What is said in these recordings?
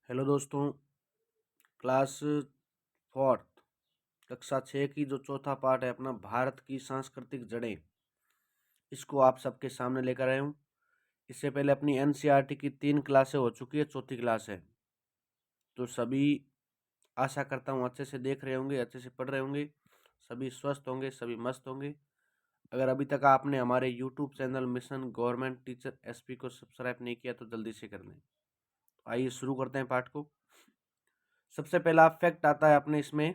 Hello दोस्तों, class fourth कक्षा 6 की जो चौथा पार्ट है अपना भारत की सांस्कृतिक जड़ें, इसको आप सबके सामने लेकर आया हूँ। इससे पहले अपनी एनसीईआरटी की 3 क्लासें हो चुकी है, चौथी क्लास है। तो सभी आशा करता हूँ अच्छे से देख रहे होंगे, अच्छे से पढ़ रहे होंगे, सभी स्वस्थ होंगे, सभी मस्त होंगे। अगर अभी तक आपने हमारे YouTube channel mission government teacher SP को सब्सक्राइब नहीं किया तो जल्दी से कर लें। आइए शुरू करते हैं पाठ को। सबसे पहला फैक्ट आता है अपने इसमें,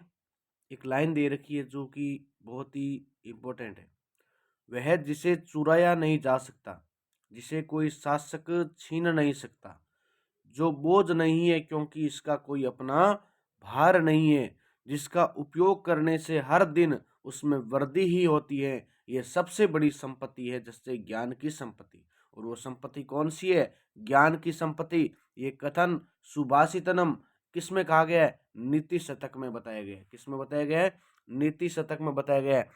एक लाइन दे रखी है जो कि बहुत ही इम्पोर्टेंट है। वह जिसे चुराया नहीं जा सकता, जिसे कोई शासक छीन नहीं सकता, जो बोझ नहीं है क्योंकि इसका कोई अपना भार नहीं है, जिसका उपयोग करने से हर दिन उसमें वृद्धि ही होती है, यह सबसे बड़ी संपत्ति है, जैसे ज्ञान की संपत्ति। और वो संपत्ति कौन सी है? ज्ञान की संपत्ति। ये कथन सुभाषितनम किसमें कहा गया है? नीति शतक में बताया गया है। किसमें बताया गया है? नीति शतक में बताया गया है।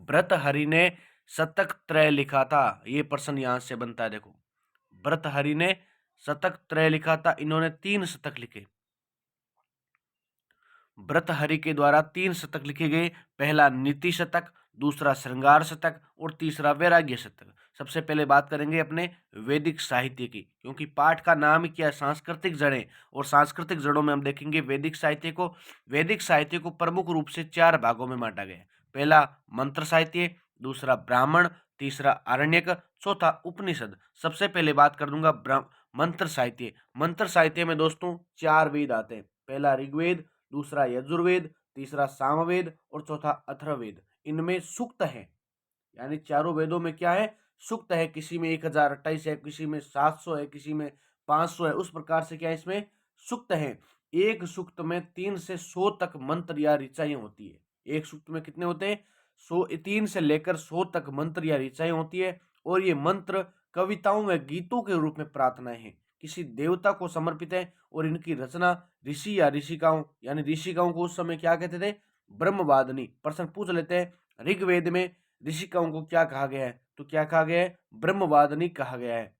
भर्तृहरि ने शतक त्रय लिखा था। ये प्रश्न यहां से बनता है, देखो। भर्तृहरि ने शतक त्रय लिखा था, इन्होंने 3 शतक लिखे। भर्तृहरि के द्वारा 3 शतक लिखे गए। पहला नीति शतक, दूसरा श्रृंगार शतक और तीसरा वैराग्य शतक। सबसे पहले बात करेंगे अपने वैदिक साहित्य की, क्योंकि पाठ का नाम ही क्या है? सांस्कृतिक जड़ें। और सांस्कृतिक जड़ों में हम देखेंगे वैदिक साहित्य को। वैदिक साहित्य को प्रमुख रूप से 4 भागों में बांटा गया है। पहला मंत्र साहित्य, दूसरा ब्राह्मण, तीसरा आरण्यक, चौथा उपनिषद। सबसे पहले बात कर दूंगा मंत्र साहित्य। मंत्र साहित्य में दोस्तों 4 वेद आते हैं। पहला ऋग्वेद, दूसरा यजुर्वेद, तीसरा सामवेद और चौथा अथर्ववेद। इनमें सूक्त है, यानी चारों वेदों में क्या है? सूक्त है। किसी में 1028 है, किसी में 700 है, किसी में 500 है। उस प्रकार से क्या है? इसमें सूक्त है। एक सूक्त में 3 से 100 तक मंत्र या ऋचाएं होती है। एक सूक्त में कितने होते हैं? 3 से लेकर 100 तक मंत्र या ऋचाएं होती है। और ये मंत्र कविताओं व गीतों के रूप में प्रार्थनाएं हैं, किसी देवता को समर्पित है। और इनकी रचना ऋषि या ऋषिकाओं, यानी ऋषिकाओं को उस समय क्या कहते थे? ब्रह्मवादिनी। प्रश्न पूछ लेते हैं, ऋग्वेद में ऋषिकाओं को क्या कहा गया है? तो क्या कहा गया है? ब्रह्मवादिनी कहा गया है।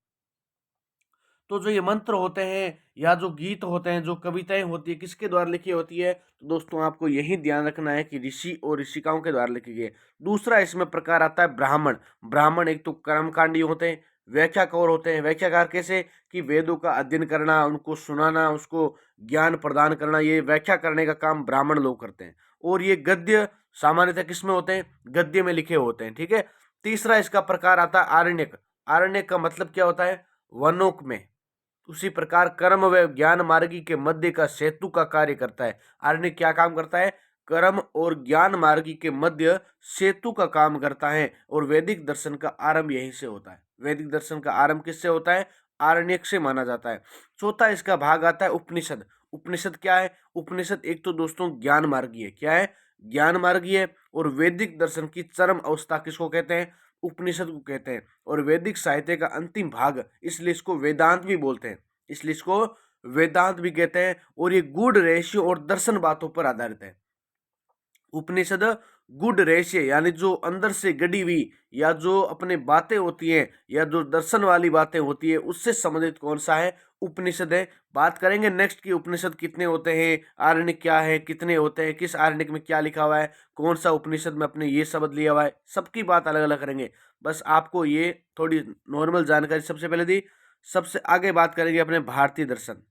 तो जो ये मंत्र होते हैं या जो गीत होते हैं, जो कविताएं होती है, किसके द्वारा लिखी होती है? तो दोस्तों आपको यही ध्यान रखना है कि ऋषि और ऋषिकाओं के द्वारा लिखी गई है। दूसरा इसमें प्रकार आता है ब्राह्मण। ब्राह्मण एक तो कर्मकांडी होते हैं, व्याख्याकार होते हैं। व्याख्याकार कैसे? कि वेदों का अध्ययन करना, उनको सुनाना, उसको ज्ञान प्रदान करना, ये व्याख्या करने का काम ब्राह्मण लोग करते हैं। और ये गद्य सामान्यतः किसमें होते हैं? गद्य में लिखे होते हैं। ठीक है। तीसरा इसका प्रकार आता है आरण्यक। आरण्यक का मतलब क्या होता है? वनों में। उसी प्रकार कर्म व ज्ञान मार्गी के मध्य का सेतु का कार्य करता है। आरण्यक क्या काम करता है? कर्म और ज्ञान मार्गी के मध्य सेतु का काम करता है। और वैदिक दर्शन का आरंभ यहीं से होता है। वैदिक दर्शन का आरंभ किससे होता है? आरण्यक से माना जाता है। चौथा इसका भाग आता है उपनिषद। उपनिषद क्या है? उपनिषद एक तो दोस्तों ज्ञान मार्गी है। क्या है? ज्ञान मार्गी है। और वैदिक दर्शन की चरम अवस्था किसको कहते हैं? उपनिषद को कहते हैं। और वैदिक साहित्य का अंतिम भाग, इसलिए इसको वेदांत भी बोलते हैं। इसलिए इसको वेदांत भी कहते हैं। और ये गूढ़ रहस्यों और दर्शन बातों पर आधारित है। उपनिषद गुड रहस्य, यानी जो अंदर से गड़ी हुई या जो अपने बातें होती हैं या जो दर्शन वाली बातें होती है, उससे संबंधित कौन सा है? उपनिषद है। बात करेंगे नेक्स्ट की उपनिषद कितने होते हैं, आरण्यक क्या है, कितने होते हैं, किस आरण्यक में क्या लिखा हुआ है, कौन सा उपनिषद में अपने ये शब्द लिया हुआ है, सबकी बात अलग अलग करेंगे। बस आपको ये थोड़ी नॉर्मल जानकारी सबसे पहले दी। सबसे आगे बात करेंगे अपने भारतीय दर्शन।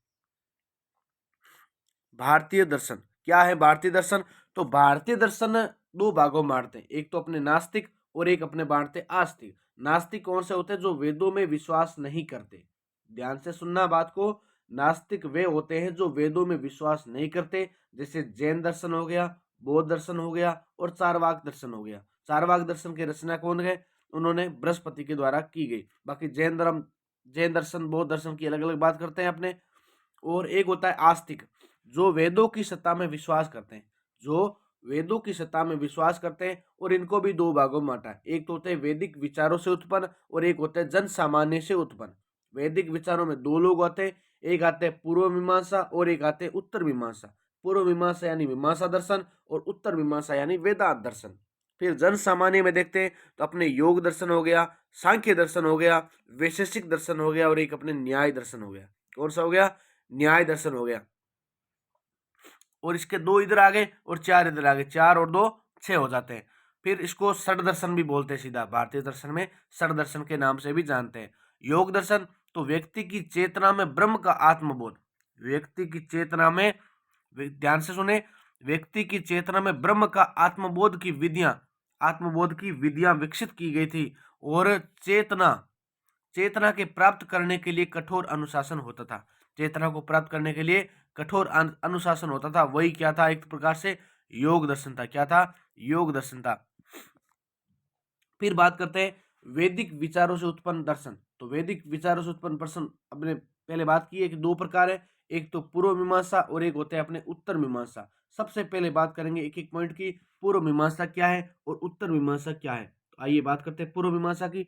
भारतीय दर्शन क्या है? भारतीय दर्शन, तो भारतीय दर्शन 2 भागों में बांटते हैं। एक तो अपने नास्तिक और एक अपने बांटते आस्तिक। नास्तिक कौन से होते हैं? जो वेदों में विश्वास नहीं करते। ध्यान से सुनना बात को। नास्तिक वे होते हैं जो वेदों में विश्वास नहीं करते, जैसे जैन दर्शन हो गया, बौद्ध दर्शन हो गया और चारवाक दर्शन हो गया। चारवाक दर्शन की रचना कौन है? उन्होंने बृहस्पति के द्वारा की गई। बाकी जैन दर्शन, बौद्ध दर्शन की अलग अलग बात करते हैं अपने। और एक होता है आस्तिक, जो वेदों की सत्ता में विश्वास करते हैं। जो वेदों की सत्ता में विश्वास करते हैं। और इनको भी 2 भागों में बांटा है। एक तो होते हैं वैदिक विचारों से उत्पन्न और एक होता है जन सामान्य से उत्पन्न। वैदिक विचारों में 2 लोग आते हैं, एक आते हैं पूर्व मीमांसा और एक आते हैं उत्तर मीमांसा। पूर्व मीमांसा यानी मीमांसा दर्शन और उत्तर मीमांसा यानी वेदांत दर्शन। फिर जन सामान्य में देखते हैं तो अपने योग दर्शन हो गया, सांख्य दर्शन हो गया, वैशेषिक दर्शन हो गया और एक अपने न्याय दर्शन हो गया। कौन सा हो गया? न्याय दर्शन हो गया। और इसके 2 इधर आ गए और 4 इधर आ गए, 4 और 2 6 हो जाते हैं। फिर इसको षड दर्शन भी बोलते हैं, सीधा भारतीय दर्शन में षड दर्शन के नाम से भी जानते हैं। योग दर्शन तो व्यक्ति की चेतना में ब्रह्म का आत्मबोध, व्यक्ति की चेतना में, ध्यान से सुने, व्यक्ति की चेतना में ब्रह्म का आत्मबोध की विधियां विकसित की गई थी और चेतना चेतना के प्राप्त करने के लिए कठोर अनुशासन होता था। चेतना को प्राप्त करने के लिए कठोर अनुशासन होता था, वही क्या था, एक प्रकार से योग दर्शन था। क्या था? योग दर्शन था। फिर बात करते हैं वैदिक विचारों से उत्पन्न दर्शन। तो वैदिक विचारों से उत्पन्न दर्शन अपने पहले बात की है कि 2 प्रकार है, एक तो पूर्व मीमांसा और एक होते हैं अपने उत्तर मीमांसा। सबसे पहले बात करेंगे एक एक पॉइंट की, पूर्व मीमांसा क्या है और उत्तर मीमांसा क्या है। तो आइए बात करते हैं पूर्व मीमांसा की।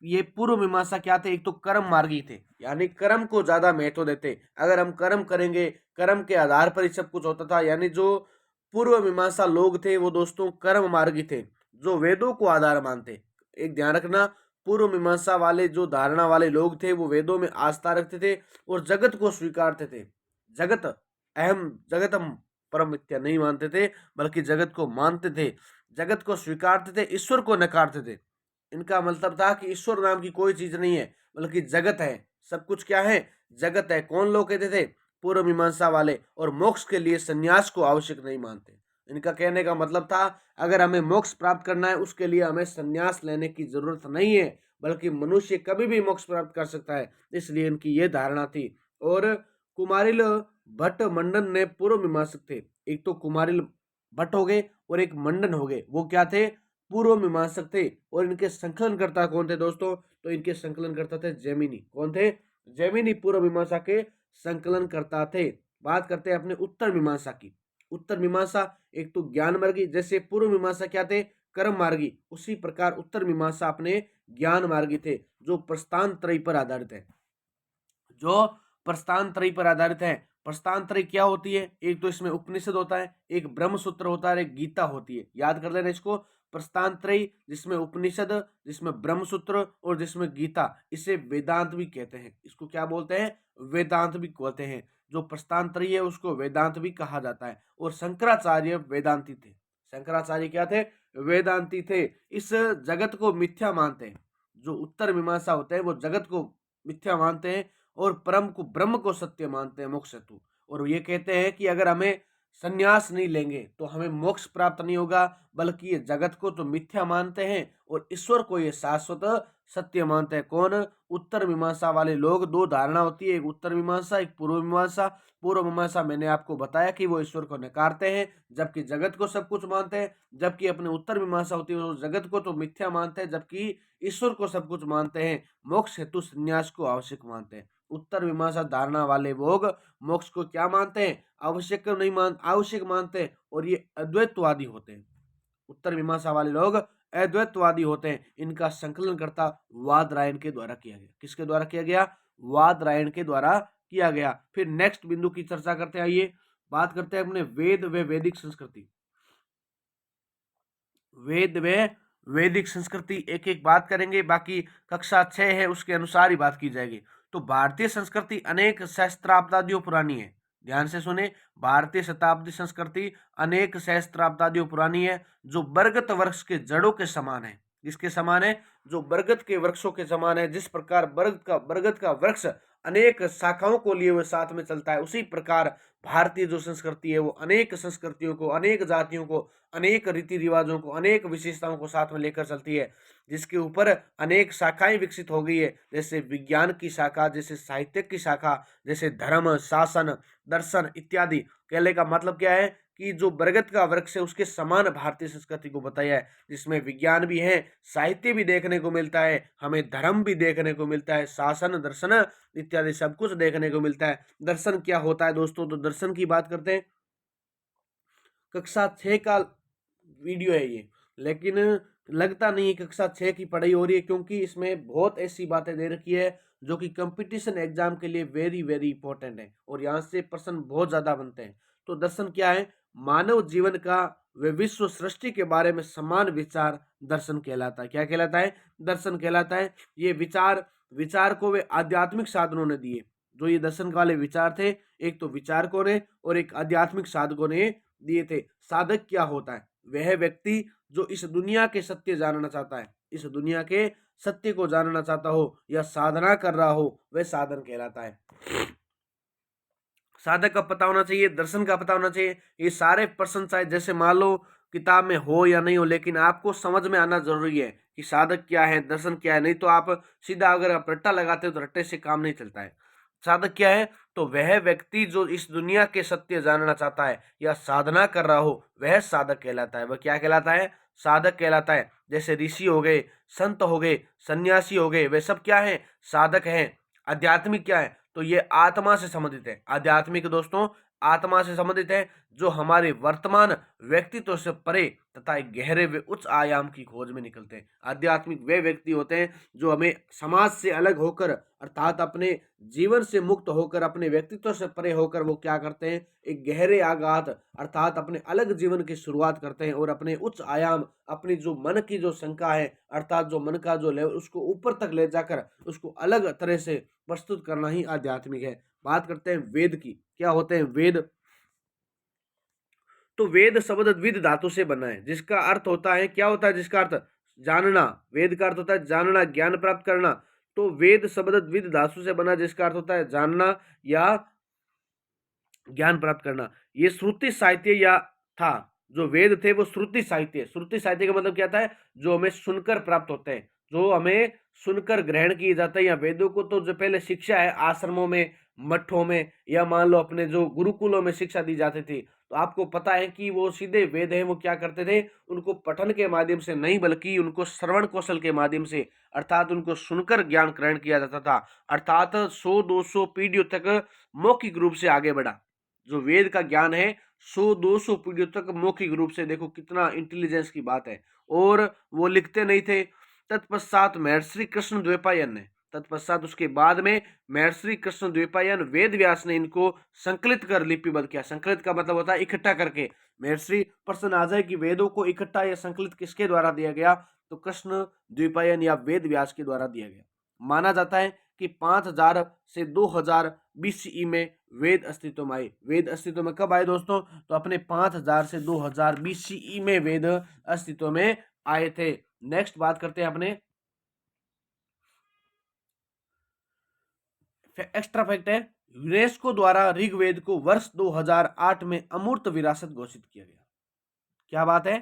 ये पूर्व मीमांसा क्या थे? एक तो कर्म मार्गी थे, यानी कर्म को ज्यादा महत्व देते। अगर हम कर्म करेंगे, कर्म के आधार पर ही सब कुछ होता था। यानी जो पूर्व मीमांसा लोग थे वो दोस्तों कर्म मार्गी थे, जो वेदों को आधार मानते। एक ध्यान रखना, पूर्व मीमांसा वाले जो धारणा वाले लोग थे वो वेदों में आस्था रखते थे और जगत को स्वीकारते थे। जगत जगतम परम मिथ्या नहीं मानते थे, बल्कि जगत को मानते थे, जगत को स्वीकारते थे, ईश्वर को नकारते थे। इनका मतलब था कि ईश्वर नाम की कोई चीज नहीं है, बल्कि जगत है। सब कुछ क्या है? जगत है। कौन लोग कहते थे? पूर्व मीमांसा वाले। और मोक्ष के लिए संन्यास को आवश्यक नहीं मानते। इनका कहने का मतलब था अगर हमें मोक्ष प्राप्त करना है उसके लिए हमें संन्यास लेने की जरूरत नहीं है, बल्कि मनुष्य कभी भी मोक्ष प्राप्त कर सकता है। इसलिए इनकी ये धारणा थी। और कुमारिल भट्ट मंडन ने पूर्व मीमांसक थे। एक तो कुमारिल भट्ट हो गए और एक मंडन हो गए, वो क्या थे? पूर्व मीमांसक थे। और इनके संकलनकर्ता कौन थे दोस्तों? तो इनके संकलनकर्ता थे जैमिनी। कौन थे? जैमिनी पूर्व मीमांसा के संकलनकर्ता थे। बात करते हैं अपने उत्तर मीमांसा की। उत्तर मीमांसा एक तो ज्ञान मार्गी, जैसे पूर्व मीमांसा क्या थे? कर्म मार्गी, उसी प्रकार उत्तर मीमांसा अपने ज्ञान मार्गी थे, जो प्रस्थान त्रयी पर आधारित है। जो प्रस्थान त्रयी पर आधारित है। प्रस्थान त्रयी क्या होती है? एक तो इसमें उपनिषद होता है, एक ब्रह्म सूत्र होता है, एक गीता होती है। याद कर लेना इसको, प्रस्थान त्रयी, जिसमें उपनिषद, जिसमें ब्रह्म सूत्र और जिसमें गीता। इसे वेदांत भी कहते हैं। इसको क्या बोलते हैं? वेदांत भी कहते हैं। जो प्रस्थान त्रयी है उसको वेदांत भी कहा जाता है। और शंकराचार्य वेदांती थे। शंकराचार्य क्या थे? वेदांती थे। इस जगत को मिथ्या मानते हैं। जो उत्तर मीमांसा होते हैं वो जगत को मिथ्या मानते हैं और ब्रह्म को सत्य मानते हैं, मोक्ष हेतु। और ये कहते हैं कि अगर हमें संन्यास नहीं लेंगे तो हमें मोक्ष प्राप्त नहीं होगा, बल्कि ये जगत को तो मिथ्या मानते हैं और ईश्वर को ये शाश्वत सत्य मानते हैं। कौन? उत्तर मीमांसा वाले लोग। 2 धारणा होती है, एक उत्तर मीमांसा, एक पूर्व मीमांसा। पूर्व मीमांसा मैंने आपको बताया कि वो ईश्वर को नकारते हैं, जबकि जगत को सब कुछ मानते हैं। जबकि अपने उत्तर मीमांसा होती है वो जगत को तो मिथ्या मानते हैं, जबकि ईश्वर को सब कुछ मानते हैं, मोक्ष हेतु संन्यास को आवश्यक मानते हैं। उत्तर मीमांसा धारणा वाले लोग मोक्ष को क्या मानते हैं? आवश्यक मानते हैं और ये अद्वैतवादी होते हैं। उत्तर मीमांसा वाले लोग अद्वैतवादी होते हैं। इनका संकलन करता वादरायण के द्वारा किया गया। किसके द्वारा किया गया? वादरायण के द्वारा किया गया। फिर नेक्स्ट बिंदु की चर्चा करते हैं। आइए बात करते हैं अपने वेद व वैदिक संस्कृति। वेद व वैदिक संस्कृति एक एक बात करेंगे, बाकी कक्षा 6 है उसके अनुसार ही बात की जाएगी। तो भारतीय संस्कृति अनेक सहस्त्राब्दियों पुरानी है। ध्यान से सुने, भारतीय शताब्दी संस्कृति अनेक सहस्त्राब्दियों पुरानी है, जो बरगद वृक्ष के जड़ों के समान है। जिसके समान है? जो बरगद के वृक्षों के समान है। जिस प्रकार बरगद का वृक्ष अनेक शाखाओं को लिए हुए साथ में चलता है, उसी प्रकार भारतीय जो संस्कृति है वो अनेक संस्कृतियों को, अनेक जातियों को, अनेक रीति रिवाजों को, अनेक विशेषताओं को साथ में लेकर चलती है, जिसके ऊपर अनेक शाखाएं विकसित हो गई है। जैसे विज्ञान की शाखा, जैसे साहित्य की शाखा, जैसे धर्म, शासन, दर्शन इत्यादि। कहने का मतलब क्या है कि जो बरगद का वृक्ष है उसके समान भारतीय संस्कृति को बताया है, जिसमें विज्ञान भी है, साहित्य भी देखने को मिलता है, हमें धर्म भी देखने को मिलता है, शासन, दर्शन इत्यादि सब कुछ देखने को मिलता है। दर्शन क्या होता है दोस्तों? तो दर्शन की बात करते हैं। कक्षा 6 का वीडियो है ये, लेकिन लगता नहीं है कक्षा 6 की पढ़ाई हो रही है, क्योंकि इसमें बहुत ऐसी बातें दे रखी है जो कि कंपटीशन एग्जाम के लिए वेरी वेरी इंपॉर्टेंट है और यहाँ से प्रश्न बहुत ज्यादा बनते हैं। तो दर्शन क्या है? मानव जीवन का व विश्व सृष्टि के बारे में समान विचार दर्शन कहलाता है। क्या कहलाता है? दर्शन कहलाता है। ये विचार को वे आध्यात्मिक साधनों ने दिए। जो ये दर्शन वाले विचार थे, एक तो विचारकों ने और एक आध्यात्मिक साधकों ने दिए थे। साधक क्या होता है? वह व्यक्ति जो इस दुनिया के सत्य जानना चाहता है, इस दुनिया के सत्य को जानना चाहता हो या साधना कर रहा हो, वह साधन कहलाता है। साधक का पता होना चाहिए, दर्शन का पता होना चाहिए। ये सारे प्रश्न चाहे जैसे मान लो किताब में हो या नहीं हो, लेकिन आपको समझ में आना जरूरी है कि साधक क्या है, दर्शन क्या है। नहीं तो आप सीधा अगर आप रट्टा लगाते हो तो रट्टे से काम नहीं चलता है। साधक क्या है? तो वह व्यक्ति जो इस दुनिया के सत्य जानना चाहता है या साधना कर रहा हो, वह साधक कहलाता है। वह क्या कहलाता है? साधक कहलाता है। जैसे ऋषि हो गए, संत हो गए, सन्यासी हो गए, वे सब क्या है? साधक हैं। आध्यात्मिक क्या है? तो ये आत्मा से संबंधित है। आध्यात्मिक दोस्तों आत्मा से संबंधित है, जो हमारे वर्तमान व्यक्तित्व से परे तथा एक गहरे व उच्च आयाम की खोज में निकलते हैं। आध्यात्मिक वे व्यक्ति होते हैं जो हमें समाज से अलग होकर, अर्थात अपने जीवन से मुक्त होकर, अपने व्यक्तित्व से परे होकर वो क्या करते हैं? एक गहरे आघात अर्थात अपने अलग जीवन की शुरुआत करते हैं और अपने उच्च आयाम, अपनी जो मन की जो शंका है अर्थात जो मन का जो लेवल, उसको ऊपर तक ले जाकर उसको अलग तरह से प्रस्तुत करना ही आध्यात्मिक है। बात करते हैं वेद की। क्या होते हैं वेद? तो वेद शब्द विद धातु से बना है, जिसका अर्थ होता है, क्या होता है जिसका अर्थ? जानना। वेद का अर्थ होता है जानना, ज्ञान प्राप्त करना। तो वेद शब्द विद धातु से बना, जिसका अर्थ होता है जानना या ज्ञान प्राप्त करना। ये श्रुति साहित्य या था। जो वेद थे वो श्रुति साहित्य। श्रुति साहित्य का मतलब क्या था? जो हमें सुनकर प्राप्त होते हैं, जो हमें सुनकर ग्रहण किए जाते हैं। या वेदों को तो जो पहले शिक्षा है आश्रमों में, मठों में, या मान लो अपने जो गुरुकुलों में शिक्षा दी जाती थी, तो आपको पता है कि वो सीधे वेद है वो क्या करते थे? उनको पठन के माध्यम से नहीं, बल्कि उनको श्रवण कौशल के माध्यम से, अर्थात उनको सुनकर ज्ञान ग्रहण किया जाता था। अर्थात 100-200 पीढ़ियों तक मौखिक रूप से आगे बढ़ा। जो वेद का ज्ञान है 100-200 पीढ़ियों तक मौखिक रूप से, देखो कितना इंटेलिजेंस की बात है। और वो लिखते नहीं थे। तत्पश्चात महर्षि कृष्ण द्वैपायन ने, तत्पश्चात उसके बाद में महर्षि कृष्ण द्वैपायन वेद व्यास ने इनको संकलित कर लिपिबद्ध किया। संकलित का मतलब होता है इकट्ठा करके। महर्षि प्रश्न आ जाए कि वेदों को इकट्ठा या संकलित किसके द्वारा दिया गया? तो कृष्ण द्वैपायन या वेद व्यास के द्वारा दिया गया। माना जाता है कि 5000 से 2000 बीसीई में वेद अस्तित्व में आए। वेद अस्तित्व में कब आए दोस्तों? तो अपने 5000 से 2000 बीसीई में वेद अस्तित्व में आए थे। नेक्स्ट बात करते हैं अपने एक्स्ट्रा फैक्ट है, यूनेस्को द्वारा ऋग्वेद को वर्ष 2008 में अमूर्त विरासत घोषित किया गया। क्या बात है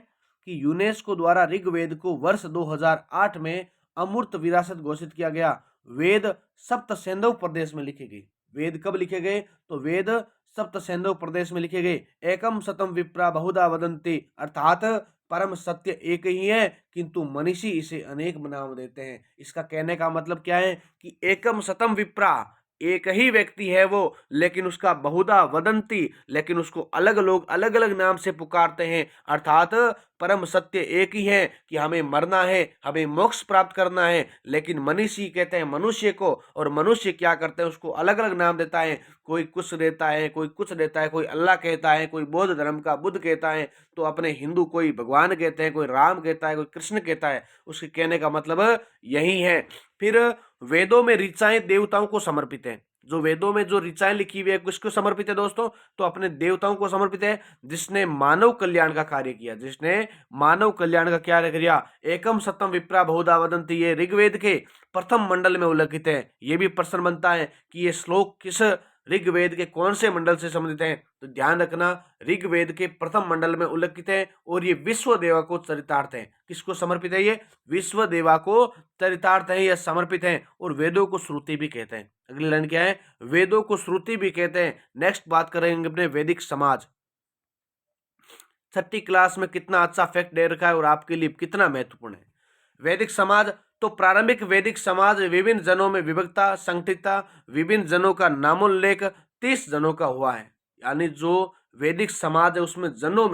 कि यूनेस्को द्वारा ऋग्वेद को वर्ष 2008 में अमूर्त विरासत घोषित किया गया। वेद सप्त सैंधव प्रदेश में लिखे गए। वेद कब लिखे गए? तो वेद सप्त सैंधव प्रदेश में लिखे गए। एकम सतम विप्रा बहुधा वदन्ति, अर्थात परम सत्य एक ही है, किंतु मनीषी इसे अनेक नाम देते हैं। इसका कहने का मतलब क्या है कि एकम सतम विप्रा, एक ही व्यक्ति है वो, लेकिन उसका बहुधा वदंती, लेकिन उसको अलग लोग अलग अलग नाम से पुकारते हैं। अर्थात परम सत्य एक ही है कि हमें मरना है, हमें मोक्ष प्राप्त करना है, लेकिन मनीषी कहते हैं मनुष्य को, और मनुष्य क्या करते हैं? उसको अलग अलग नाम देता है। कोई कुछ देता है, कोई कुछ देता है, कोई अल्लाह कहता है, कोई बौद्ध धर्म का बुद्ध कहता है, तो अपने हिंदू कोई भगवान कहते हैं, कोई राम कहता है, कोई कृष्ण कहता है। उसके कहने का मतलब यही है। फिर वेदों में ऋचाएं देवताओं को समर्पित है। जो वेदों में जो ऋचाएं लिखी हुई है किसको समर्पित है दोस्तों? तो अपने देवताओं को समर्पित है, जिसने मानव कल्याण का कार्य किया, जिसने मानव कल्याण का कार्य किया। एकम सतम विप्रा बहुधा वदन्ति, ये ऋग्वेद के प्रथम मंडल में उल्लेखित है। ये भी प्रश्न बनता है कि ये श्लोक किस ऋग्वेद के कौन से मंडल से संबंधित है? तो ध्यान रखना, ऋग्वेद के प्रथम मंडल में उल्लेखित है और ये विश्व देवा को चरितार्थ है। किसको समर्पित है? ये विश्व देवा को चरितार्थ है या समर्पित है। और वेदों को श्रुति भी कहते हैं। अगली लाइन क्या है? वेदों को श्रुति भी कहते हैं। नेक्स्ट बात करेंगे अपने वैदिक समाज। छठी क्लास में कितना अच्छा फैक्ट दे रखा है और आपके लिए कितना महत्वपूर्ण है। वैदिक समाज, तो प्रारंभिक वैदिक समाज विभिन्न जनों में विभक्ता संगठितता, विभिन्न जनों का नामोल्लेख 30 जनों का हुआ है। यानी जो वैदिक समाज है उसमें जनों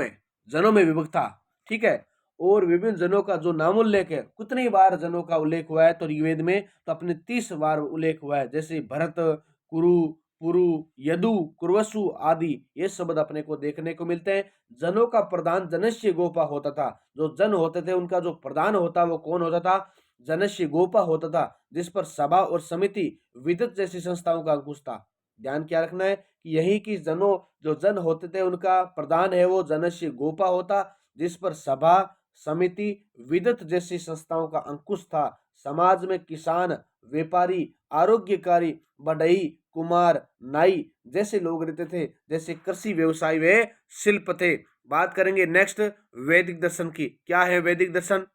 में विभक्ता, ठीक है, और विभिन्न जनों का जो नामोल्लेख है, कितनी बार जनों का उल्लेख हुआ है? तो ऋग्वेद में तो अपने 30 बार उल्लेख हुआ है। जैसे भरत, कुरु, पुरु, यदु, कुर्वसु आदि ये शब्द अपने को देखने को मिलते हैं। जनों का प्रधान जनस्य गोपा होता था। जो जन होते थे उनका जो प्रधान होता वो कौन होता था? जनस्य गोपा होता था, जिस पर सभा और समिति विदत जैसी संस्थाओं का अंकुश था। ध्यान क्या रखना है कि यही कि जो जन होते थे उनका प्रधान है वो जनस्य गोपा होता, जिस पर सभा समिति विदत जैसी संस्थाओं का अंकुश था। समाज में किसान, व्यापारी, आरोग्यकारी, बढ़ई, कुमार, नाई जैसे लोग रहते थे, जैसे कृषि व्यवसाय व शिल्प थे। बात करेंगे नेक्स्ट वैदिक दर्शन की। क्या है वैदिक दर्शन?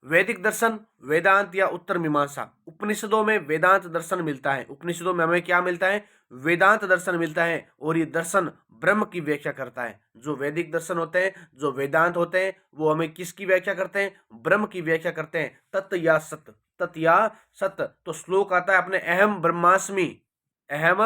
वैदिक दर्शन वेदांत या उत्तर मीमांसा। उपनिषदों में वेदांत दर्शन मिलता है। उपनिषदों में हमें क्या मिलता है? वेदांत दर्शन मिलता है, और ये दर्शन ब्रह्म की व्याख्या करता है। जो वैदिक दर्शन होते हैं, जो वेदांत होते हैं, वो हमें किसकी व्याख्या करते हैं? ब्रह्म की व्याख्या करते हैं। तत् या सत्य, तत् या सत्य। तो श्लोक आता है अपने, अहम ब्रह्मास्मि, अहम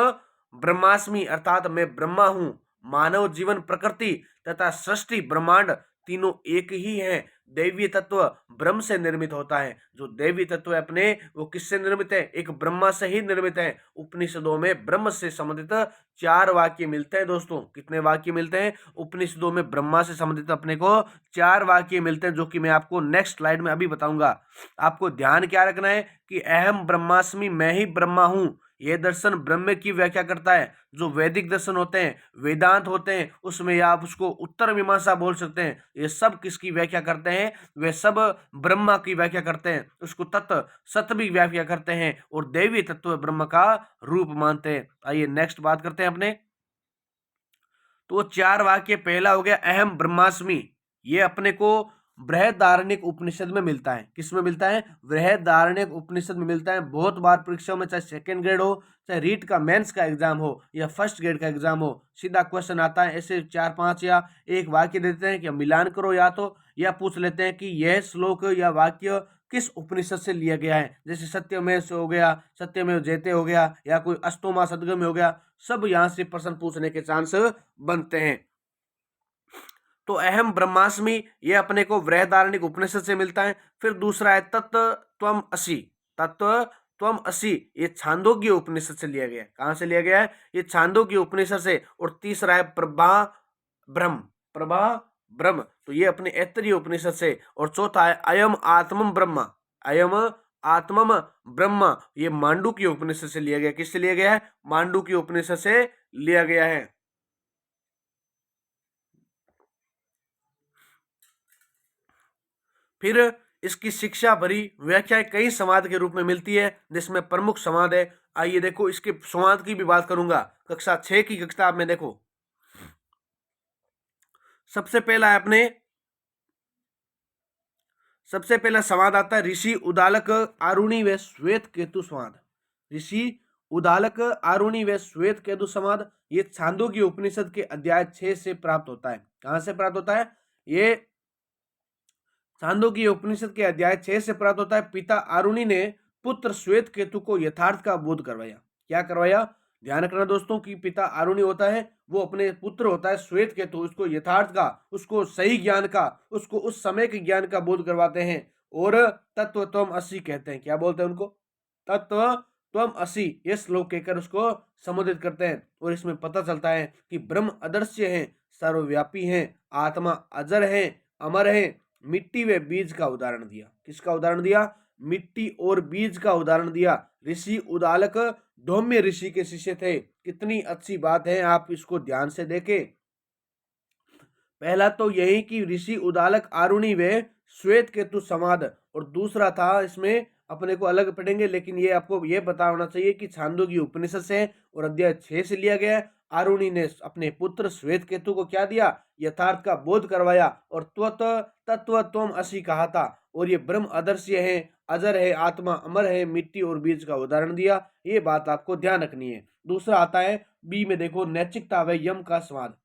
ब्रह्मास्मि अर्थात मैं ब्रह्मा हूं। मानव जीवन, प्रकृति तथा सृष्टि ब्रह्मांड तीनों एक ही हैं। दैवीय तत्व ब्रह्म से निर्मित होता है। जो दैवीय तत्व है अपने, वो किससे निर्मित है? एक ब्रह्मा से ही निर्मित है। उपनिषदों में ब्रह्म से संबंधित 4 वाक्य मिलते हैं दोस्तों। कितने वाक्य मिलते हैं? उपनिषदों में ब्रह्मा से संबंधित अपने को 4 वाक्य मिलते हैं, जो कि मैं आपको नेक्स्ट स्लाइड में अभी बताऊंगा। आपको ध्यान क्या रखना है कि अहम ब्रह्मास्मि, मैं ही ब्रह्मा हूं, यह दर्शन ब्रह्म की व्याख्या करता है। जो वैदिक दर्शन होते हैं, वेदांत होते हैं, उसमें आप उसको उत्तर मीमांसा बोल सकते हैं। ये सब किसकी व्याख्या करते हैं? वे सब ब्रह्मा की व्याख्या करते हैं। उसको तत्व सत्य भी व्याख्या करते हैं, और दैवी तत्व ब्रह्म का रूप मानते हैं। आइए नेक्स्ट बात करते हैं अपने। तो 4 वाक्य, पहला हो गया अहम ब्रह्मास्मि। ये अपने को बृहदारण्यक उपनिषद में मिलता है। किस में मिलता है? बृहदारण्यक उपनिषद में मिलता है। बहुत बार परीक्षाओं में, चाहे सेकंड ग्रेड हो, चाहे रीट का मेंस का एग्जाम हो, या फर्स्ट ग्रेड का एग्जाम हो, सीधा क्वेश्चन आता है। ऐसे 4-5 या एक वाक्य देते हैं कि मिलान करो, या पूछ लेते हैं कि यह श्लोक या वाक्य किस उपनिषद से लिया गया है। जैसे सत्यमेव से हो गया, सत्यमेव जयते हो गया, या कोई अष्टोमा सदगम हो गया। सब यहाँ से प्रश्न पूछने के चांस बनते हैं। तो अहम ब्रह्मास्मि, ये अपने को बृहदारण्यक उपनिषद से मिलता है। फिर दूसरा है तत्व त्वम असि। तत्व त्वम असि, ये छांदोग्य उपनिषद से लिया गया है। कहां से लिया गया है? ये छांदोग्य उपनिषद से। और तीसरा है प्रभा ब्रह्म। प्रभा ब्रह्म, तो ये अपने ऐतरेय उपनिषद से। और चौथा है अयम आत्मम ब्रह्म। अयम आत्मम ब्रह्म, ये मांडुक्य उपनिषद से लिया गया। किससे लिया गया है? मांडुक्य उपनिषद से लिया गया है। फिर इसकी शिक्षा भरी व्याख्या कई संवाद के रूप में मिलती है, जिसमें प्रमुख संवाद है। आइए देखो, इसके संवाद की भी बात करूंगा। कक्षा 6 की किताब में देखो, सबसे पहला संवाद आता है ऋषि उदालक आरुणि व श्वेत केतु संवाद। ऋषि उदालक आरुणि व श्वेत केतु संवाद, ये छांदोग्य उपनिषद के अध्याय 6 से प्राप्त होता है। कहां से प्राप्त होता है? ये छांदोग्य उपनिषद के अध्याय 6 से प्राप्त होता है। पिता आरुणि ने पुत्र श्वेत केतु को यथार्थ का बोध करवाया। क्या करवाया? ध्यान रखना दोस्तों कि पिता आरुणि होता है, वो अपने पुत्र होता है श्वेत केतु, उसको यथार्थ का, उसको सही ज्ञान का, उसको उस समय के ज्ञान का बोध करवाते हैं। और तत्व त्वम असि कहते हैं। क्या बोलते हैं उनको? तत्व त्वम असि, ये श्लोक कहकर उसको संबोधित करते हैं। और इसमें पता चलता है कि ब्रह्म अदृश्य है, सर्वव्यापी है, आत्मा अजर है, अमर है। मिट्टी व बीज का उदाहरण दिया। किसका उदाहरण दिया? मिट्टी और बीज का उदाहरण दिया। ऋषि उदालक धौम्य ऋषि के शिष्य थे। कितनी अच्छी बात है, आप इसको ध्यान से देखें। पहला तो यही कि ऋषि उदालक आरुणि व श्वेत केतु संवाद, और दूसरा था, इसमें अपने को अलग पढ़ेंगे, लेकिन ये आपको ये पता होना चाहिए कि छांदोग्य उपनिषद से और अध्याय 6 से लिया गया है। आरुणि ने अपने पुत्र श्वेत केतु को क्या दिया? यथार्थ का बोध करवाया, और तत्व त्वम असि कहा था। और ये ब्रह्म अदृश्य है, अजर है, आत्मा अमर है, मिट्टी और बीज का उदाहरण दिया। ये बात आपको ध्यान रखनी है। दूसरा आता है बी में, देखो, नैतिकता व यम का स्वाद।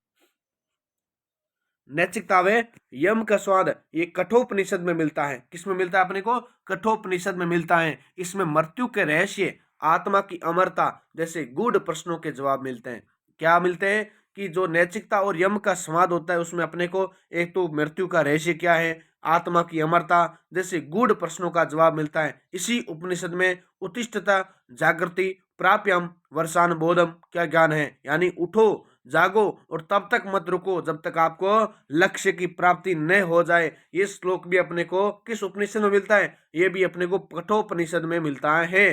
नैतिकता व यम का स्वाद, ये कठोपनिषद में मिलता है। किसमें मिलता है अपने को? कठोपनिषद में मिलता है। इसमें मृत्यु के रहस्य, आत्मा की अमरता जैसे गूढ़ प्रश्नों के जवाब मिलते हैं। क्या मिलते हैं? कि जो नैतिकता और यम का संवाद होता है, उसमें अपने को एक तो मृत्यु का रहस्य क्या है, आत्मा की अमरता जैसे गूढ़ प्रश्नों का जवाब मिलता है। इसी उपनिषद में उत्तिष्ठता जागृति प्राप्यम वर्षान बोधम क्या ज्ञान है, यानी उठो, जागो और तब तक मत रुको जब तक आपको लक्ष्य की प्राप्ति न हो जाए। ये श्लोक भी अपने को किस उपनिषद में मिलता है? ये भी अपने को कठोपनिषद में मिलता है।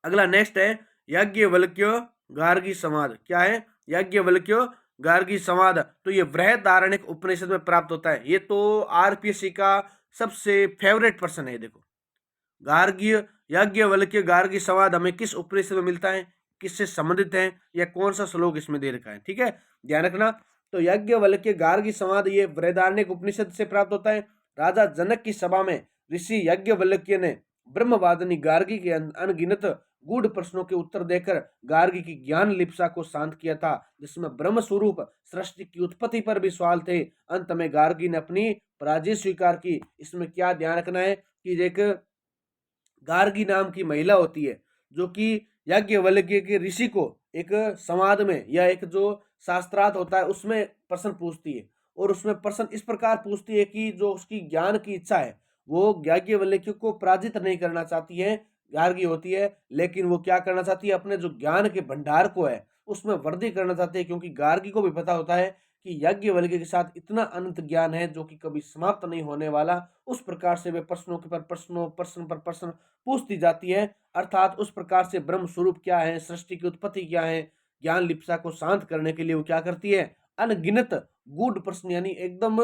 अगला नेक्स्ट है याज्ञवल्क्य गार्गी संवाद। क्या है? याज्ञवल्क्य गार्गी संवाद। तो ये बृहदारण्यक उपनिषद में प्राप्त होता है। ये तो आरपीएससी का सबसे फेवरेट पर्सन है। देखो, गार्गी याज्ञवल्क्य गार्गी संवाद हमें किस उपनिषद में मिलता है, किससे संबंधित है, या कौन सा श्लोक इसमें दे रखा है? ठीक है, ध्यान रखना। तो याज्ञवल्क्य गार्गी संवाद ये बृहदारण्यक उपनिषद से प्राप्त होता है। राजा जनक की सभा में ऋषि याज्ञवल्क्य ने ब्रह्मवादिनी गार्गी के अनगिनत गूढ़ प्रश्नों के उत्तर देकर गार्गी की ज्ञान लिप्सा को शांत किया था, जिसमें ब्रह्म स्वरूप सृष्टि की उत्पत्ति पर भी सवाल थे। अंत में गार्गी ने अपनी पराजय स्वीकार की। इसमें क्या ध्यान रखना है कि एक गार्गी नाम की महिला होती है जो कि याज्ञवल्क्य के ऋषि को एक संवाद में या एक जो शास्त्रार्थ होता है उसमें प्रश्न पूछती है, और उसमें प्रश्न इस प्रकार पूछती है कि जो उसकी ज्ञान की इच्छा है वो याज्ञवल्क्य को पराजित नहीं करना चाहती है, गार्गी होती है, लेकिन वो क्या करना चाहती है? अपने जो ज्ञान के भंडार को है उसमें वृद्धि करना चाहती है, क्योंकि गार्गी को भी पता होता है कि याज्ञवल्क्य के साथ इतना अनंत ज्ञान है जो कि कभी समाप्त नहीं होने वाला। उस प्रकार से वे प्रश्नों के पर प्रश्नों, प्रश्न पर प्रश्न पूछती जाती है। अर्थात उस प्रकार से ब्रह्म स्वरूप क्या है, सृष्टि की उत्पत्ति क्या है, ज्ञान लिप्सा को शांत करने के लिए वो क्या करती है? अनगिनत गूढ़ प्रश्न, यानी एकदम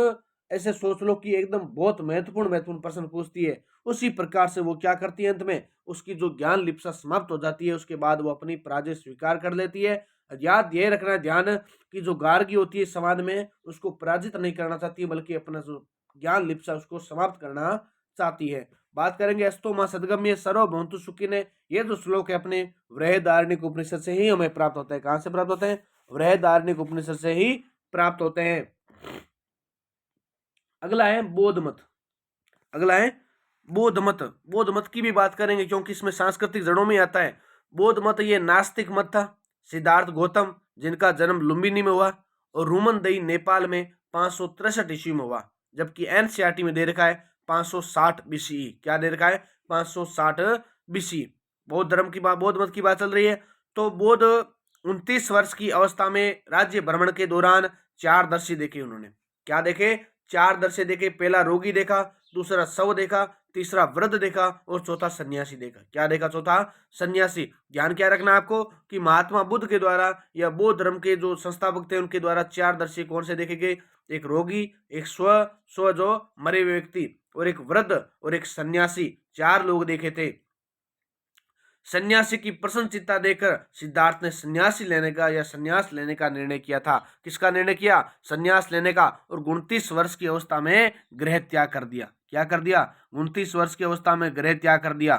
ऐसे सोच लो कि एकदम बहुत महत्वपूर्ण महत्वपूर्ण प्रश्न पूछती है। उसी प्रकार से वो क्या करती है? अंत में उसकी जो ज्ञान लिप्सा समाप्त हो जाती है, उसके बाद वो अपनी पराजय स्वीकार कर लेती है। याद ये रखना है, ध्यान, कि जो गार्गी होती है समाज में उसको पराजित नहीं करना चाहती, बल्कि अपना जो ज्ञान लिप्सा उसको समाप्त करना चाहती है। बात करेंगे अस्तो मां सदगम्य सर्वभौंतु सुखिने। ये जो श्लोक है अपने बृहदारण्यक उपनिषद से ही हमें प्राप्त होता है। कहां से प्राप्त होते हैं? बृहदारण्यक उपनिषद से ही प्राप्त होते हैं। अगला है बौद्ध मत। अगला है बौद्ध मत। बौद्ध मत की भी बात करेंगे क्योंकि इसमें सांस्कृतिक जड़ों में आता है। बौद्ध मत ये नास्तिक मत था। सिद्धार्थ गौतम, जिनका जन्म लुम्बिनी में हुआ, और रूमन दई नेपाल में 563 ईस्वी में हुआ, जबकि एनसीईआरटी में दे रखा है 560 बीसीई। क्या दे रखा है? 560 बीसी। बौद्ध धर्म की बात, बौद्ध मत की बात चल रही है। तो बौद्ध 29 वर्ष की अवस्था में राज्य भ्रमण के दौरान 4 दर्शी देखे उन्होंने। क्या देखे? 4 दर्शी देखे। पहला रोगी देखा, दूसरा शव देखा, तीसरा वृद्ध देखा, और चौथा सन्यासी देखा। क्या देखा? चौथा सन्यासी। ध्यान क्या रखना आपको कि महात्मा बुद्ध के द्वारा या बौद्ध धर्म के जो संस्थापक थे उनके द्वारा 4 दर्शी कौन से देखे गए? एक रोगी, एक स्व जो मरे हुए व्यक्ति, और एक वृद्ध, और एक सन्यासी। 4 लोग देखे थे। सन्यासी की प्रसन्नचित्ता देखकर सिद्धार्थ ने सन्यासी लेने का या सन्यास लेने का निर्णय किया था। किसका निर्णय किया? सन्यास लेने का। और 29 वर्ष की अवस्था में गृह त्याग कर दिया। क्या कर दिया? 29 वर्ष की अवस्था में गृह त्याग कर दिया।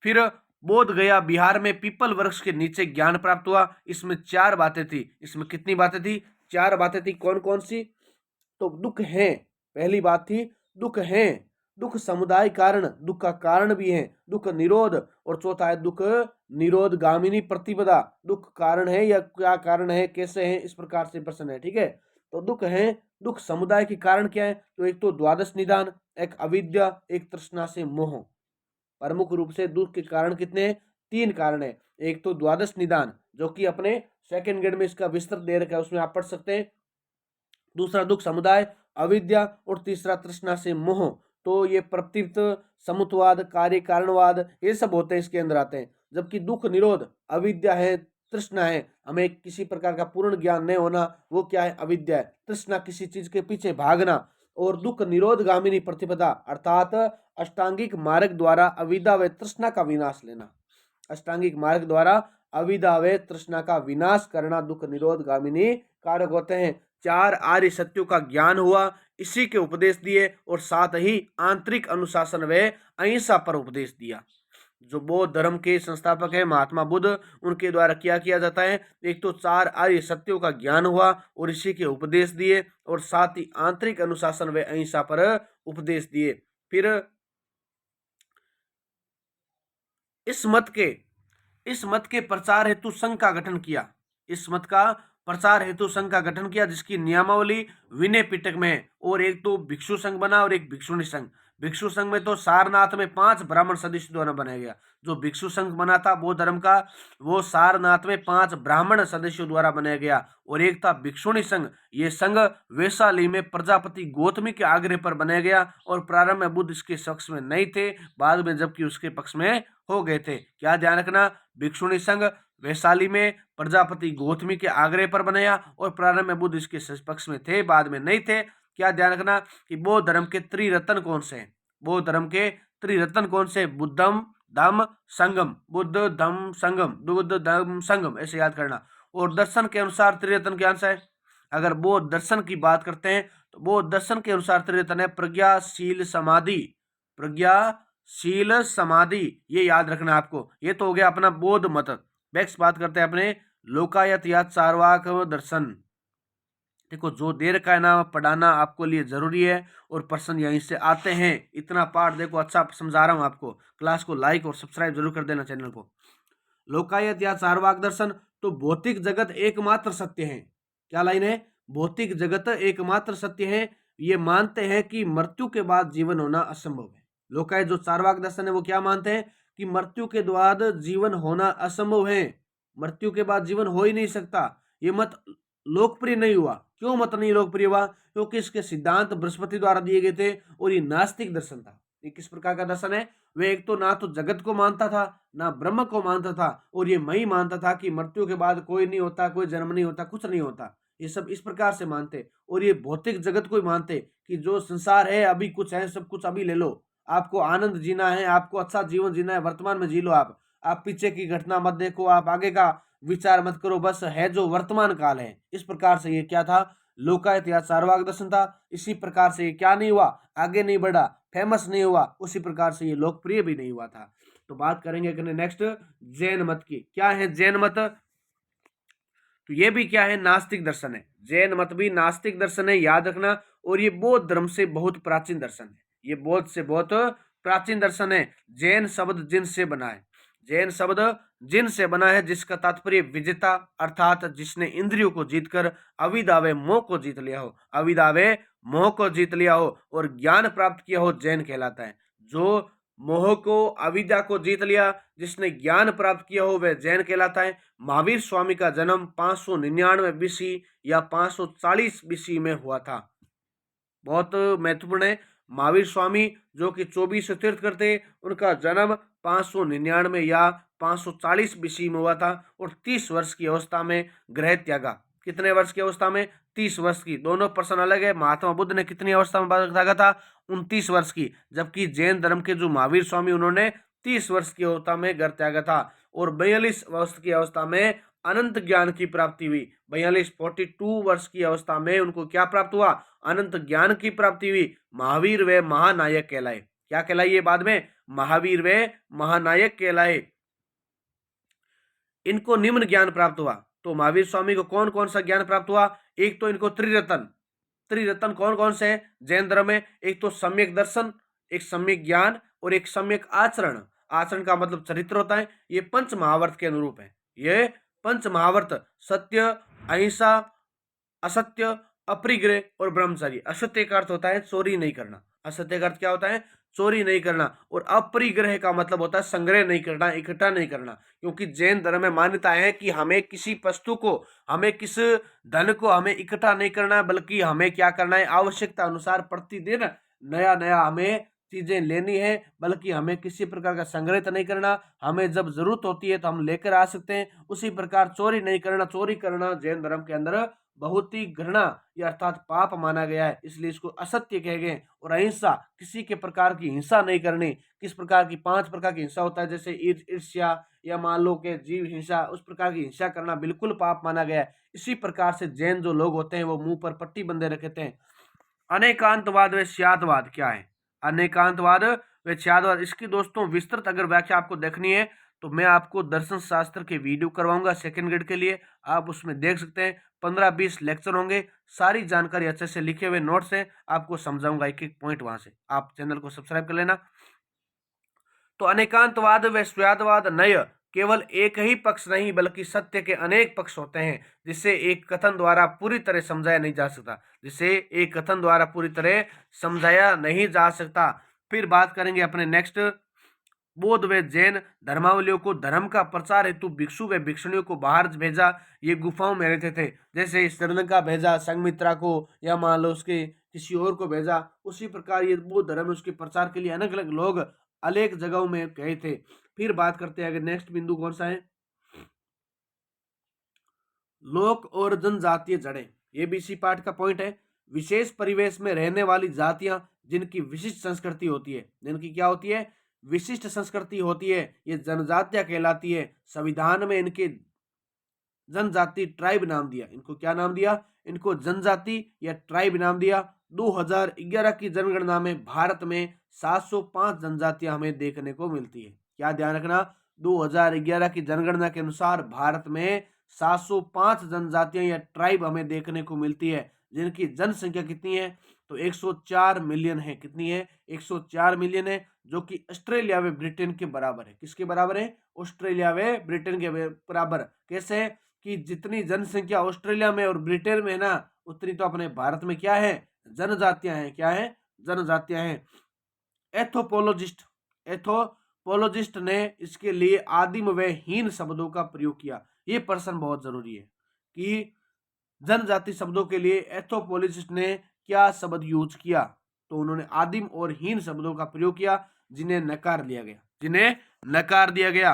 फिर बोध गया बिहार में पीपल वृक्ष के नीचे ज्ञान प्राप्त हुआ। इसमें 4 बातें थी। इसमें कितनी बातें थी? 4 बातें थी। कौन कौन सी? तो दुख है, पहली बात थी दुख है, दुख समुदाय कारण, दुख का कारण भी है, दुख निरोध, और चौथा है दुख निरोध गामिनी प्रतिपदा। दुख कारण है या क्या कारण है, कैसे है, इस प्रकार से प्रश्न है। ठीक है, तो दुख है, दुख समुदाय के कारण क्या है? तो एक तो द्वादश निदान, एक अविद्या, एक तृष्णा से मोह। प्रमुख रूप से दुख के कारण कितने हैं? 3 कारण है। एक तो द्वादश निदान जो कि अपने सेकंड ग्रेड में इसका विस्तृत दे रखा है, उसमें आप पढ़ सकते हैं। दूसरा दुख समुदाय, अविद्या, और तीसरा तृष्णा से मोह। तो ये प्रतीत, समुतवाद, कार्य कारणवाद, ये सब होते हैं, इसके अंदर आते हैं। जबकि दुख निरोध, अविद्या है, तृष्णा है, हमें किसी प्रकार का पूर्ण ज्ञान नहीं होना, वो क्या है? अविद्या है। तृष्णा, किसी चीज के पीछे भागना। और दुख निरोध गामिनी प्रतिपदा, अर्थात अष्टांगिक मार्ग द्वारा अविद्या व तृष्णा का विनाश लेना। अष्टांगिक मार्ग द्वारा अविद्या व तृष्णा का विनाश करना दुख निरोध गामिनी कारक होते हैं। 4 आर्य सत्यों का ज्ञान हुआ, इसी के उपदेश दिए, और साथ ही आंतरिक अनुशासन व अहिंसा पर उपदेश दिया। जो बौद्ध धर्म के संस्थापक है महात्मा बुद्ध, उनके द्वारा क्या किया जाता है? एक तो 4 आर्य सत्यों का ज्ञान हुआ और इसी के उपदेश दिए, और साथ ही आंतरिक अनुशासन व अहिंसा पर उपदेश दिए। फिर इस मत के प्रचार हेतु संघ का गठन किया। इस मत का प्रचार हेतु संघ का गठन किया, जिसकी नियमावली विनय पिटक में है। और एक तो भिक्षु संघ बना और एक भिक्षुणी संघ। भिक्षु संघ में तो सारनाथ में 5 ब्राह्मण सदस्यों द्वारा बनाया गया। जो भिक्षु संघ बना था बौद्ध धर्म का, वो सारनाथ में 5 ब्राह्मण सदस्यों द्वारा बनाया गया। और एक था भिक्षुणी संघ। ये संघ वैशाली में प्रजापति गौतमी के आग्रह पर बनाया गया और प्रारंभ में बुद्ध इसके पक्ष में नहीं थे, बाद में जबकि उसके पक्ष में हो गए थे। क्या ध्यान रखना, भिक्षुणी संघ वैशाली में प्रजापति गौतमी के आग्रह पर बनाया और प्रारंभ में बुद्ध इसके पक्ष में थे, बाद में नहीं थे। क्या ध्यान रखना कि बौद्ध धर्म के त्रिरत्न कौन से हैं? बौद्ध धर्म के त्रिरत्न कौन से? बुद्धम, धम्म, संगम। बुद्ध, धम्म, संगम, बुद्ध, धम्म, संगम, ऐसे याद करना। और दर्शन के अनुसार त्रिरत्न क्या है? अगर बौद्ध दर्शन की बात करते हैं तो बौद्ध दर्शन के अनुसार त्रिरत्न है प्रज्ञा, शील, समाधि। प्रज्ञा, शील, समाधि, ये याद रखना आपको। ये तो हो गया अपना बौद्ध मत। नेक्स्ट बात करते हैं अपने लोकायत या चार्वाक दर्शन। देखो, जो देर का है ना पढ़ाना आपको लिए जरूरी है और प्रश्न यहीं से आते हैं। इतना पाठ देखो अच्छा समझा रहा हूं आपको। क्लास को लाइक और सब्सक्राइब जरूर कर देना चैनल को। लोकायत या चार्वाक दर्शन, तो भौतिक जगत एकमात्र सत्य है। क्या लाइन है? भौतिक जगत एकमात्र सत्य है। ये मानते हैं कि मृत्यु के बाद जीवन होना असंभव है। लोकायत जो चार्वाक दर्शन है वो क्या मानते हैं कि मृत्यु के बाद जीवन होना असंभव है। मृत्यु के बाद जीवन हो ही नहीं सकता। ये मत लोकप्रिय नहीं हुआ। क्यों मत नहीं लोकप्रिय हुआ? क्योंकि इसके सिद्धांत बृहस्पति द्वारा दिए गए थे और ये नास्तिक दर्शन था। ये किस प्रकार का दर्शन है? वे एक तो ना तो जगत को मानता था, ना ब्रह्म को मानता था, और ये मैं ही मानता था कि मृत्यु के बाद कोई नहीं होता, कोई जन्म नहीं होता, कुछ नहीं होता। ये सब इस प्रकार से मानते। और ये भौतिक जगत को ही मानते कि जो संसार है अभी कुछ है, सब कुछ अभी ले लो। आपको आनंद जीना है, आपको अच्छा जीवन जीना है, वर्तमान में जी लो। आप पीछे की घटना मत देखो, आप आगे का विचार मत करो, बस है जो वर्तमान काल है। इस प्रकार से ये क्या था? लोकायत या चार्वाक दर्शन था। इसी प्रकार से ये क्या नहीं हुआ? आगे नहीं बढ़ा, फेमस नहीं हुआ, उसी प्रकार से ये लोकप्रिय भी नहीं हुआ था। तो बात करेंगे नेक्स्ट जैन मत की। क्या है जैन मत? तो ये भी क्या है? नास्तिक दर्शन है। जैन मत भी नास्तिक दर्शन है, याद रखना। और ये बौद्ध धर्म से बहुत प्राचीन दर्शन है। ये बौद्ध से बहुत प्राचीन दर्शन है। जैन शब्द जिन से बना है। जैन शब्द जिन से बना है, जिसका तात्पर्य विजेता, अर्थात जिसने इंद्रियों को जीतकर अविदावे मोह को जीत लिया हो। अविदावे मोह को जीत लिया हो और ज्ञान प्राप्त किया हो, जैन कहलाता है। जो मोह को, अविद्या को जीत लिया, जिसने ज्ञान प्राप्त किया हो, वह जैन कहलाता है। महावीर स्वामी का जन्म 599 बीसी या 540 बीसी में हुआ था। बहुत महत्वपूर्ण है। महावीर स्वामी जो कि 24 तीर्थ करते, उनका जन्म 599 या 540 बीसी में हुआ था और 30 वर्ष की अवस्था में ग्रह त्यागा। कितने वर्ष की अवस्था में? 30 वर्ष की। दोनों प्रश्न अलग है। महात्मा बुद्ध ने कितनी अवस्था में त्यागा था? 29 वर्ष की। जबकि जैन धर्म के जो महावीर स्वामी, उन्होंने 30 वर्ष की अवस्था में घर त्यागा था और 42 वर्ष की अवस्था में अनंत ज्ञान की प्राप्ति हुई। 42 वर्ष की अवस्था में उनको क्या प्राप्त हुआ? अनंत ज्ञान की प्राप्ति हुई। महावीर वे महानायक कहलाए। क्या कहलाइए? बाद में महावीर वे महानायक कहलाए। इनको निम्न ज्ञान प्राप्त हुआ। तो महावीर स्वामी को कौन कौन सा ज्ञान प्राप्त हुआ? एक तो इनको त्रिरत्न। त्रिरत्न कौन कौन से हैं जैन धर्म में? एक तो सम्यक दर्शन, एक सम्यक ज्ञान और एक सम्यक आचरण। आचरण का मतलब चरित्र होता है। ये पंच महावर्त के अनुरूप है। ये पंच महावर्त सत्य, अहिंसा, असत्य, अपरिग्रह और ब्रह्मचर्य। असत्य का अर्थ होता है चोरी नहीं करना। असत्य का अर्थ क्या होता है? चोरी नहीं करना। और अपरिग्रह का मतलब होता है संग्रह नहीं करना, इकट्ठा नहीं करना। क्योंकि जैन धर्म में मान्यता है कि हमें किसी वस्तु को, हमें किस धन को हमें इकट्ठा नहीं करना है, बल्कि हमें क्या करना है? आवश्यकता अनुसार प्रतिदिन नया नया हमें चीजें लेनी है, बल्कि हमें किसी प्रकार का संग्रह तो नहीं करना। हमें जब जरूरत होती है तो हम लेकर आ सकते हैं। उसी प्रकार चोरी नहीं करना। चोरी करना जैन धर्म के अंदर बहुत ही घृणा या अर्थात पाप माना गया है, इसलिए इसको असत्य कहे गए। और अहिंसा, किसी के प्रकार की हिंसा नहीं करनी। किस प्रकार की? 5 प्रकार की हिंसा होता है, जैसे ईर्ष्या या मान लो के जीव हिंसा। उस प्रकार की हिंसा करना बिल्कुल पाप माना गया है। इसी प्रकार से जैन जो लोग होते हैं वो मुंह पर पट्टी बंधे रखते हैं। अनेकांतवाद व स्यादवाद क्या है? अनेकांतवाद व स्यादवाद, इसकी दोस्तों विस्तृत अगर व्याख्या आपको देखनी है तो मैं आपको दर्शन शास्त्र के वीडियो करवाऊंगा सेकंड ग्रेड के लिए। आप उसमें देख सकते हैं। 15-20 लेक्चर होंगे। सारी जानकारी अच्छे से लिखे हुए नोट्स हैं, आपको समझाऊंगा एक एक पॉइंट वहां से। आप चैनल को सब्सक्राइब कर लेना। तो अनेकांतवाद व स्यादवाद नय केवल एक ही पक्ष नहीं बल्कि सत्य के अनेक पक्ष होते हैं, जिसे एक कथन द्वारा पूरी तरह समझाया नहीं जा सकता। जिसे एक कथन द्वारा पूरी तरह समझाया नहीं जा सकता। फिर बात करेंगे अपने नेक्स्ट, बौद्ध व जैन धर्मावलियों को धर्म का प्रचार हेतु भिक्षु व भिक्षुणियों को बाहर भेजा, ये गुफाओं में रहते थे। जैसे श्रीलंका भेजा संघमित्रा को, या मान लो उसके किसी और को भेजा, उसी प्रकार ये बौद्ध धर्म उसके प्रचार के लिए अलग अलग लोग अनेक जगहों में गए थे। फिर बात करते हैं अगर नेक्स्ट बिंदु कौन सा है, लोक और जनजातीय जड़ें। ये भी इसी पाठ का पॉइंट है। विशेष परिवेश में रहने वाली जातियां जिनकी विशिष्ट संस्कृति होती है, जिनकी क्या होती है, विशिष्ट संस्कृति होती है, ये जनजातियां कहलाती है। संविधान में इनके जनजाति ट्राइब नाम दिया, इनको क्या नाम दिया, इनको जनजाति या ट्राइब नाम दिया। 2011 की जनगणना में भारत में 705 जनजातियां हमें देखने को मिलती है। क्या ध्यान रखना, 2011 की जनगणना के अनुसार भारत में 705 जनजातियां या ट्राइब हमें देखने को मिलती है, जिनकी जनसंख्या कितनी है, तो 104 मिलियन है। कितनी है, 104 मिलियन है, जो कि ऑस्ट्रेलिया व ब्रिटेन के बराबर है। किसके बराबर है, ऑस्ट्रेलिया व ब्रिटेन के बराबर। कैसे, कि जितनी जनसंख्या ऑस्ट्रेलिया में और ब्रिटेन में है ना, उतनी तो अपने भारत में क्या है, जनजातियां हैं। क्या है, जनजातियां हैं। एथोपोलोजिस्ट ने इसके लिए आदिम व हीन शब्दों का प्रयोग किया। ये प्रश्न बहुत जरूरी है कि जनजाति शब्दों के लिए एथोपोलोजिस्ट ने क्या शब्द यूज किया, तो उन्होंने आदिम और हीन शब्दों का प्रयोग किया, जिन्हें नकार दिया गया, जिन्हें नकार दिया गया।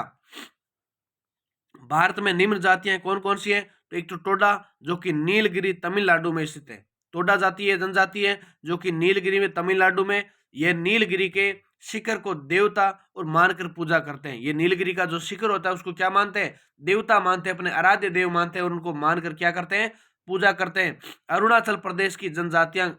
भारत में निम्न जातियां कौन कौन सी हैं, तो एक तो टोडा, जो कि नीलगिरी तमिलनाडु में स्थित है। टोडा जाति है, जनजाति है, जो कि नीलगिरी में तमिलनाडु में, यह नीलगिरी के शिखर को देवता और मानकर पूजा करते हैं। ये नीलगिरी का जो शिखर होता है उसको क्या मानते हैं, देवता मानते हैं, अपने आराध्य देव मानते हैं, और उनको मानकर क्या करते हैं, पूजा करते हैं। अरुणाचल प्रदेश की जनजातियां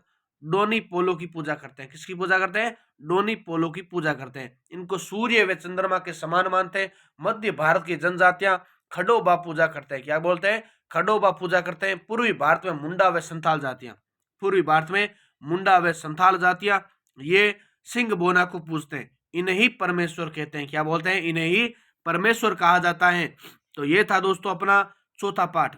डोनी पोलो की पूजा करते हैं। किसकी पूजा करते हैं, डोनी पोलो की पूजा करते हैं। इनको सूर्य व चंद्रमा के समान मानते हैं। मध्य भारत की जनजातियां खडोबा पूजा करते हैं। क्या बोलते हैं, खडोबा पूजा करते हैं। पूर्वी भारत में मुंडा व संथाल जातियां, पूर्वी भारत में मुंडा व संथाल जातियां ये सिंह बोना को पूजते हैं। इन्हें ही परमेश्वर कहते हैं। क्या बोलते हैं, इन्हें ही परमेश्वर कहा जाता है। तो ये था दोस्तों अपना चौथा पाठ,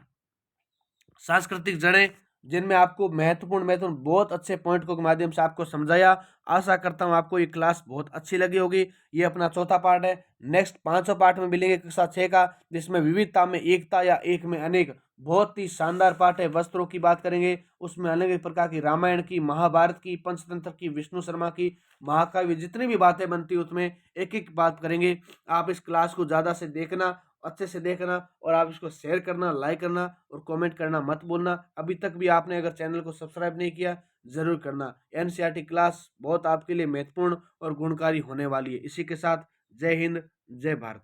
सांस्कृतिक जड़ें, जिनमें आपको महत्वपूर्ण बहुत अच्छे पॉइंट को के माध्यम से आपको समझाया। आशा करता हूं आपको ये क्लास बहुत अच्छी लगी होगी। ये अपना चौथा पार्ट है। नेक्स्ट 5वां पार्ट में मिलेंगे कक्षा 6 का, जिसमें विविधता में एकता या एक में अनेक, बहुत ही शानदार पार्ट है। वस्त्रों की बात करेंगे, उसमें अलग अलग प्रकार की रामायण की, महाभारत की, पंचतंत्र की, विष्णु शर्मा की, महाकाव्य, जितनी भी बातें बनती है उसमें एक एक बात करेंगे। आप इस क्लास को ज़्यादा से देखना, अच्छे से देखना, और आप इसको शेयर करना, लाइक करना और कमेंट करना मत भूलना। अभी तक भी आपने अगर चैनल को सब्सक्राइब नहीं किया, जरूर करना। एनसीईआरटी क्लास बहुत आपके लिए महत्वपूर्ण और गुणकारी होने वाली है। इसी के साथ जय हिंद, जय भारत।